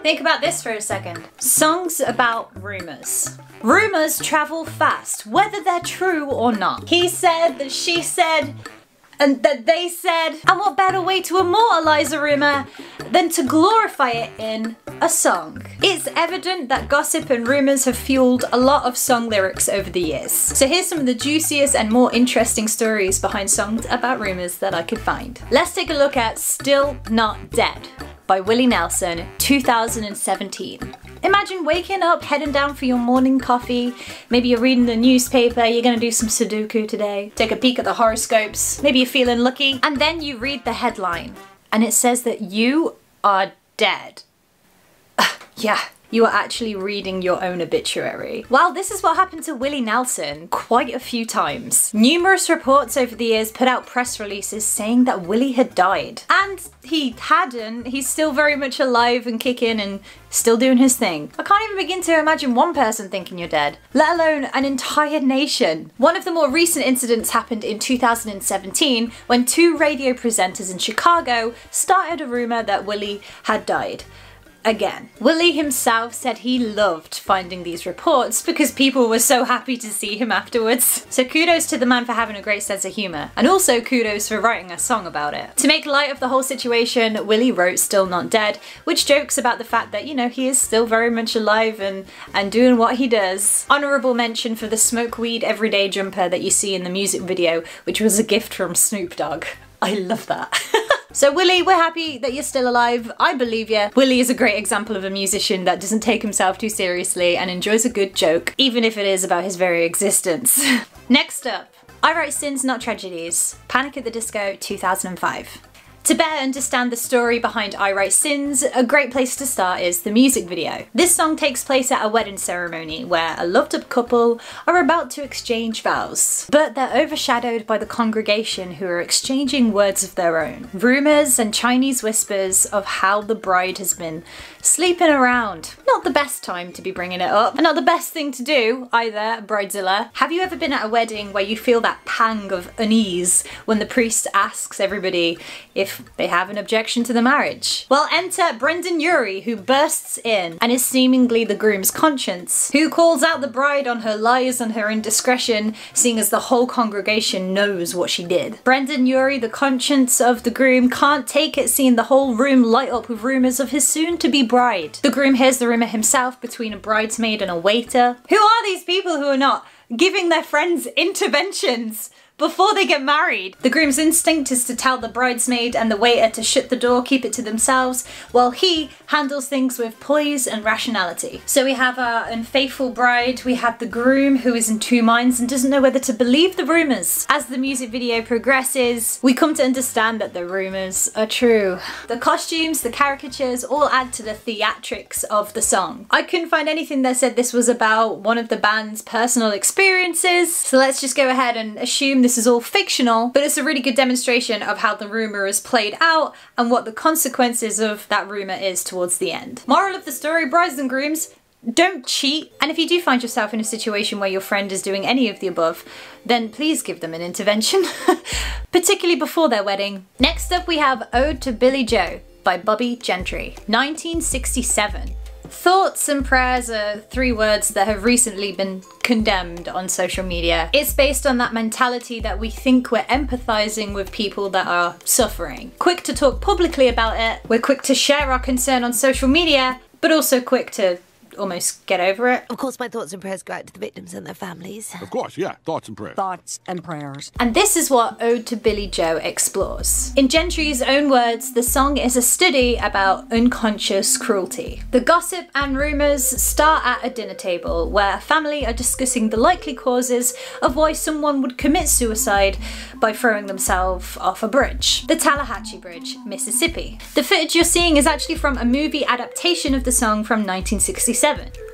Think about this for a second. Songs about rumours. Rumours travel fast, whether they're true or not. He said, that she said, and that they said. And what better way to immortalise a rumour than to glorify it in a song? It's evident that gossip and rumours have fueled a lot of song lyrics over the years. So here's some of the juiciest and more interesting stories behind songs about rumours that I could find. Let's take a look at Still Not Dead by Willie Nelson, 2017. Imagine waking up, heading down for your morning coffee. Maybe you're reading the newspaper, you're gonna do some Sudoku today. Take a peek at the horoscopes. Maybe you're feeling lucky. And then you read the headline and it says that you are dead. Yeah. You are actually reading your own obituary. Well, this is what happened to Willie Nelson quite a few times. Numerous reports over the years put out press releases saying that Willie had died. And he hadn't. He's still very much alive and kicking and still doing his thing. I can't even begin to imagine one person thinking you're dead, let alone an entire nation. One of the more recent incidents happened in 2017 when two radio presenters in Chicago started a rumor that Willie had died. Again, Willie himself said he loved finding these reports because people were so happy to see him afterwards. So kudos to the man for having a great sense of humour, and also kudos for writing a song about it. To make light of the whole situation, Willie wrote Still Not Dead, which jokes about the fact that, you know, he is still very much alive and doing what he does. Honourable mention for the smoke weed everyday jumper that you see in the music video, which was a gift from Snoop Dogg. I love that. So Willie, we're happy that you're still alive. I believe you. Willie is a great example of a musician that doesn't take himself too seriously and enjoys a good joke, even if it is about his very existence. Next up, I Write Sins Not Tragedies, Panic at the Disco 2005. To better understand the story behind I Write Sins, a great place to start is the music video. This song takes place at a wedding ceremony where a loved up couple are about to exchange vows, but they're overshadowed by the congregation who are exchanging words of their own. Rumours and Chinese whispers of how the bride has been sleeping around. Not the best time to be bringing it up, and not the best thing to do either, bridezilla. Have you ever been at a wedding where you feel that pang of unease when the priest asks everybody if they have an objection to the marriage? Well, enter Brendan Urie, who bursts in and is seemingly the groom's conscience, who calls out the bride on her lies and her indiscretion, seeing as the whole congregation knows what she did. Brendan Urie, the conscience of the groom, can't take it seeing the whole room light up with rumours of his soon-to-be bride. The groom hears the rumour himself between a bridesmaid and a waiter. Who are these people who are not giving their friends interventions before they get married? The groom's instinct is to tell the bridesmaid and the waiter to shut the door, keep it to themselves, while he handles things with poise and rationality. So we have our unfaithful bride, we have the groom who is in two minds and doesn't know whether to believe the rumours. As the music video progresses, we come to understand that the rumours are true. The costumes, the caricatures all add to the theatrics of the song. I couldn't find anything that said this was about one of the band's personal experiences, so let's just go ahead and assume this is all fictional, but it's a really good demonstration of how the rumour is played out and what the consequences of that rumour is towards the end. Moral of the story, brides and grooms, don't cheat. And if you do find yourself in a situation where your friend is doing any of the above, then please give them an intervention, particularly before their wedding. Next up we have Ode to Billie Joe by Bobby Gentry, 1967. Thoughts and prayers are three words that have recently been condemned on social media. It's based on that mentality that we think we're empathizing with people that are suffering. Quick to talk publicly about it, we're quick to share our concern on social media, but also quick to almost get over it. Of course, my thoughts and prayers go out to the victims and their families. Of course, yeah, thoughts and prayers. Thoughts and prayers. And this is what Ode to Billie Joe explores. In Gentry's own words, the song is a study about unconscious cruelty. The gossip and rumours start at a dinner table where a family are discussing the likely causes of why someone would commit suicide by throwing themselves off a bridge. The Tallahatchie Bridge, Mississippi. The footage you're seeing is actually from a movie adaptation of the song from 1967.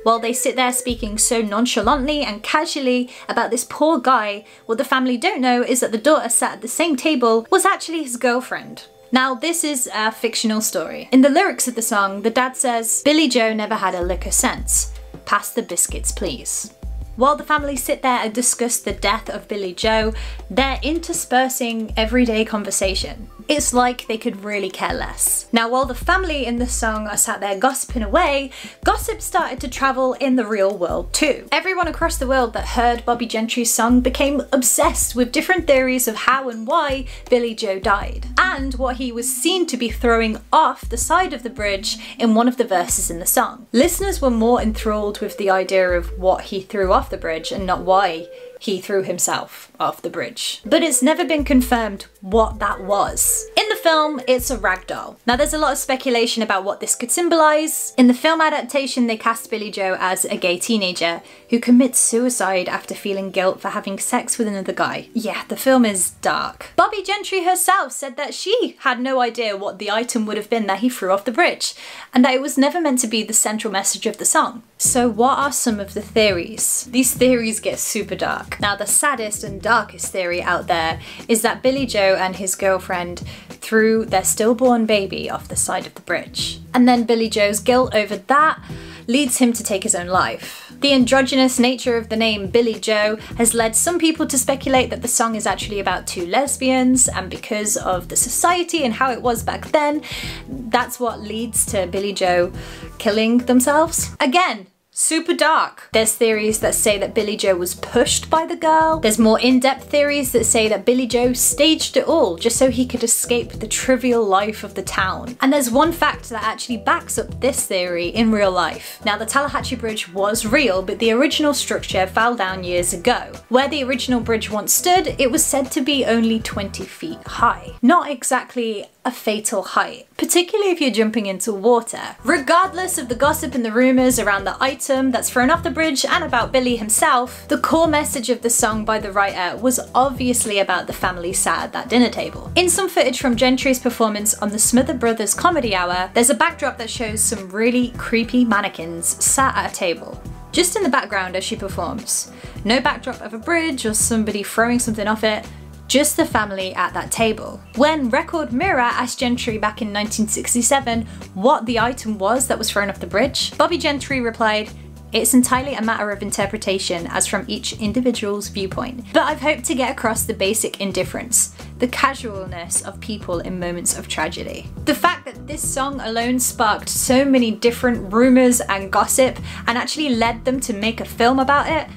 While they sit there speaking so nonchalantly and casually about this poor guy, what the family don't know is that the daughter sat at the same table was actually his girlfriend. Now, this is a fictional story. In the lyrics of the song, the dad says, "Billie Joe never had a lick of sense. Pass the biscuits, please." While the family sit there and discuss the death of Billie Joe, they're interspersing everyday conversation. it's like they could really care less. Now, while the family in the song are sat there gossiping away, gossip started to travel in the real world too. Everyone across the world that heard Bobbie Gentry's song became obsessed with different theories of how and why Billie Joe died, and what he was seen to be throwing off the side of the bridge in one of the verses in the song. Listeners were more enthralled with the idea of what he threw off the bridge and not why he threw himself off the bridge. But it's never been confirmed what that was. In the film, it's a rag doll. Now, there's a lot of speculation about what this could symbolise. In the film adaptation, they cast Billie Joe as a gay teenager who commits suicide after feeling guilt for having sex with another guy. Yeah, the film is dark. Bobbie Gentry herself said that she had no idea what the item would have been that he threw off the bridge, and that it was never meant to be the central message of the song. So what are some of the theories? These theories get super dark. Now, the saddest and darkest theory out there is that Billie Joe and his girlfriend threw their stillborn baby off the side of the bridge. And then Billie Joe's guilt over that leads him to take his own life. The androgynous nature of the name Billie Joe has led some people to speculate that the song is actually about two lesbians, and because of the society and how it was back then, that's what leads to Billie Joe killing themselves. Again, super dark. There's theories that say that Billie Joe was pushed by the girl. There's more in-depth theories that say that Billie Joe staged it all just so he could escape the trivial life of the town. And there's one fact that actually backs up this theory in real life. Now, the Tallahatchie Bridge was real, but the original structure fell down years ago. Where the original bridge once stood, it was said to be only 20 feet high. Not exactly a fatal height, particularly if you're jumping into water. Regardless of the gossip and the rumours around the item that's thrown off the bridge and about Billy himself, the core message of the song by the writer was obviously about the family sat at that dinner table. In some footage from Gentry's performance on the Smother Brothers Comedy Hour, there's a backdrop that shows some really creepy mannequins sat at a table, just in the background as she performs. No backdrop of a bridge or somebody throwing something off it, just the family at that table. When Record Mirror asked Gentry back in 1967 what the item was that was thrown off the bridge, Bobbie Gentry replied, "It's entirely a matter of interpretation as from each individual's viewpoint, but I've hoped to get across the basic indifference, the casualness of people in moments of tragedy." The fact that this song alone sparked so many different rumours and gossip and actually led them to make a film about it,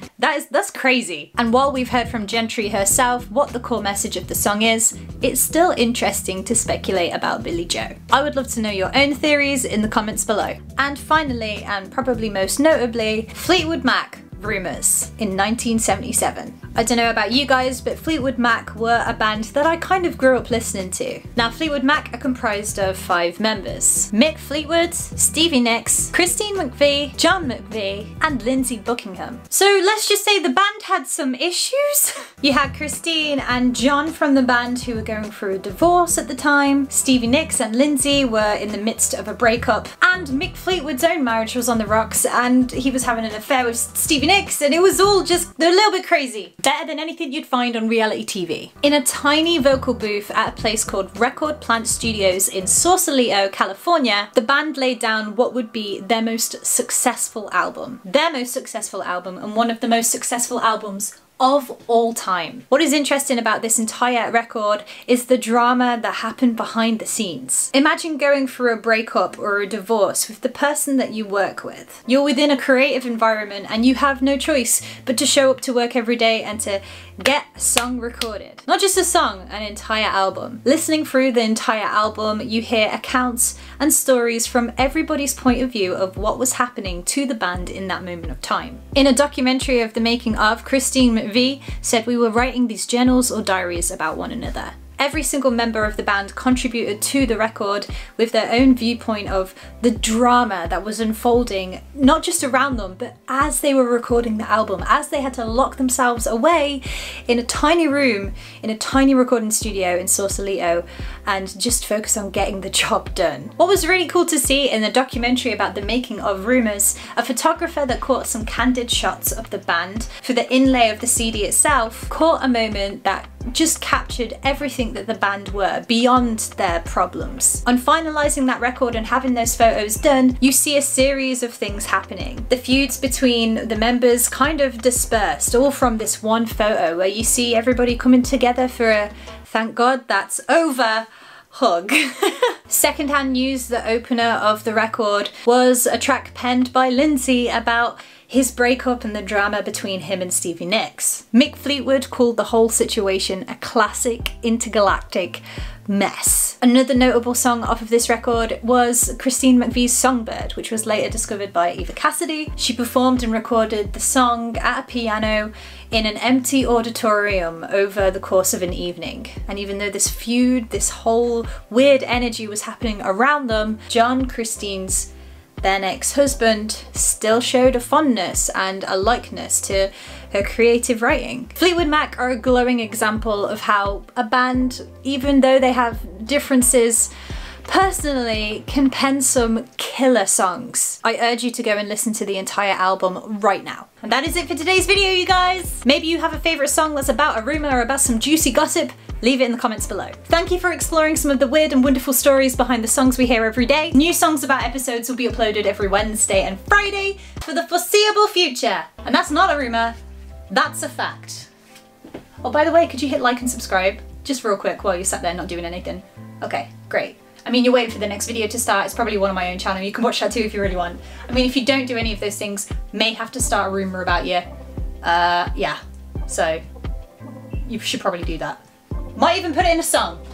that's crazy. And while we've heard from Gentry herself what the core message of the song is, it's still interesting to speculate about Billie Joe. I would love to know your own theories in the comments below. And finally, and probably most notably, Fleetwood Mac Rumours in 1977. I don't know about you guys, but Fleetwood Mac were a band that I kind of grew up listening to. Now, Fleetwood Mac are comprised of 5 members: Mick Fleetwood, Stevie Nicks, Christine McVie, John McVie, and Lindsey Buckingham. So let's just say the band had some issues. You had Christine and John from the band who were going through a divorce at the time. Stevie Nicks and Lindsey were in the midst of a breakup, and Mick Fleetwood's own marriage was on the rocks, and he was having an affair with Stevie Nicks, and it was all just a little bit crazy. Better than anything you'd find on reality TV. In a tiny vocal booth at a place called Record Plant Studios in Sausalito, California, the band laid down what would be their most successful album. Their most successful album, and one of the most successful albums of all time. What is interesting about this entire record is the drama that happened behind the scenes. Imagine going through a breakup or a divorce with the person that you work with. You're within a creative environment and you have no choice but to show up to work every day and to get a song recorded. Not just a song, an entire album. Listening through the entire album, you hear accounts and stories from everybody's point of view of what was happening to the band in that moment of time. In a documentary of the making of, Christine McVie said, "We were writing these journals or diaries about one another." Every single member of the band contributed to the record with their own viewpoint of the drama that was unfolding, not just around them, but as they were recording the album, as they had to lock themselves away in a tiny room, in a tiny recording studio in Sausalito, and just focus on getting the job done. What was really cool to see in the documentary about the making of Rumours, a photographer that caught some candid shots of the band for the inlay of the CD itself, caught a moment that just captured everything that the band were beyond their problems. On finalising that record and having those photos done, you see a series of things happening. The feuds between the members kind of dispersed, all from this one photo where you see everybody coming together for a "thank God that's over" hug. Secondhand news, the opener of the record was a track penned by Lindsay about his breakup and the drama between him and Stevie Nicks. Mick Fleetwood called the whole situation a classic intergalactic mess. Another notable song off of this record was Christine McVie's Songbird, which was later discovered by Eva Cassidy. She performed and recorded the song at a piano in an empty auditorium over the course of an evening. And even though this feud, this whole weird energy was happening around them, John, Christine's then ex-husband, still showed a fondness and a likeness to her creative writing. Fleetwood Mac are a glowing example of how a band, even though they have differences personally, can pen some killer songs. I urge you to go and listen to the entire album right now. And that is it for today's video, you guys. Maybe you have a favourite song that's about a rumour or about some juicy gossip. Leave it in the comments below. Thank you for exploring some of the weird and wonderful stories behind the songs we hear every day. New Songs About episodes will be uploaded every Wednesday and Friday for the foreseeable future. And that's not a rumour, that's a fact. Oh, by the way, could you hit like and subscribe? Just real quick while you're sat there not doing anything. Okay, great. I mean, you're waiting for the next video to start. It's probably one on my own channel. You can watch that too if you really want. I mean, if you don't do any of those things, may have to start a rumour about you. Yeah, so you should probably do that. Might even put it in a song.